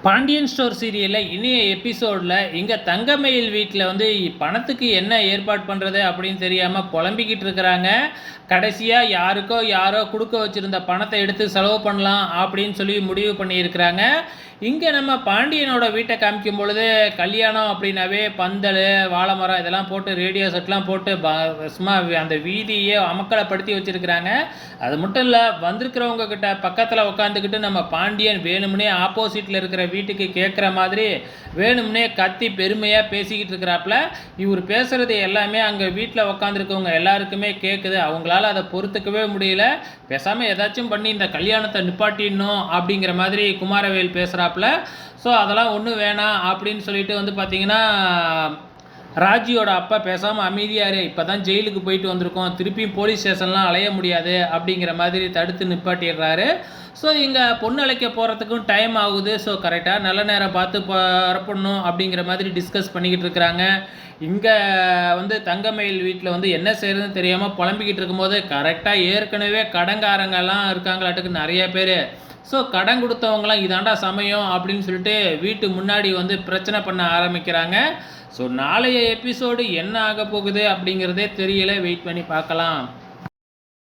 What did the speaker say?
Pandian store சீரியலில் இனிய எபிசோடில் இங்கே தங்கமயில் வீட்டில் வந்து பணத்துக்கு என்ன ஏற்பாடு பண்ணுறது அப்படின்னு தெரியாமல் புலம்பிக்கிட்டு இருக்கிறாங்க. கடைசியாக யாரோ கொடுக்க வச்சுருந்த பணத்தை எடுத்து செலவு பண்ணலாம் அப்படின்னு சொல்லி முடிவு பண்ணியிருக்கிறாங்க. இங்கே நம்ம பாண்டியனோட வீட்டை காமிக்கும் பொழுது கல்யாணம் அப்படின்னாவே பந்தல், வாழை மரம் இதெல்லாம் போட்டு ரேடியோ செட்லாம் போட்டு சும்மா அந்த வீதியே அமக்கலப்படுத்தி வச்சுருக்கிறாங்க. அது மட்டும் இல்லை, வந்திருக்கிறவங்க கிட்ட பக்கத்தில் உட்காந்துக்கிட்டு நம்ம பாண்டியன் வேணும்னே ஆப்போசிட்டில் இருக்கிற வீட்டுக்கு கேட்குற மாதிரி வேணும்னே கத்தி பெருமையாக பேசிக்கிட்டு இருக்கிறாப்புல. இவர் பேசுகிறது எல்லாமே அங்கே வீட்டில் உட்காந்துருக்கவங்க எல்லாருக்குமே கேட்குது. அவங்களால அதை பொறுத்துக்கவே முடியல. பேசாமல் ஏதாச்சும் பண்ணி இந்த கல்யாணத்தை நிப்பாட்டிடணும் அப்படிங்கிற மாதிரி குமாரவேல் பேசுகிறாப்புல. ஸோ அதெல்லாம் ஒன்றும் வேணாம் அப்படின்னு சொல்லிட்டு வந்து பார்த்திங்கன்னா ராஜியோட அப்பா பேசாமல் அமைதியாரு, இப்போ தான் ஜெயிலுக்கு போயிட்டு வந்திருக்கோம், திருப்பியும் போலீஸ் ஸ்டேஷன்லாம் அலைய முடியாது அப்படிங்கிற மாதிரி தடுத்து நிப்பாட்டிடுறாரு. ஸோ இங்கே பொண்ணு அழைக்க போகிறதுக்கும் டைம் ஆகுது. ஸோ கரெக்டாக நல்ல நேரம் பார்த்து பரப்பணும் அப்படிங்கிற மாதிரி டிஸ்கஸ் பண்ணிக்கிட்டு இருக்கிறாங்க. இங்கே வந்து தங்கமயில் வீட்டில் வந்து என்ன செய்கிறதுன்னு தெரியாமல் புலம்பிக்கிட்டு இருக்கும்போது கரெக்டாக ஏற்கனவே கடங்காரங்கெல்லாம் இருக்காங்களாட்டுக்கு நிறைய பேர். ஸோ கடன் கொடுத்தவங்களாம் இதாண்டா சமயம் அப்படின்னு சொல்லிட்டு வீட்டு முன்னாடி வந்து பிரச்சனை பண்ண ஆரம்பிக்கிறாங்க. ஸோ நாளைய எபிசோடு என்ன ஆக போகுது அப்படிங்கிறதே தெரியல. வெயிட் பண்ணி பார்க்கலாம்.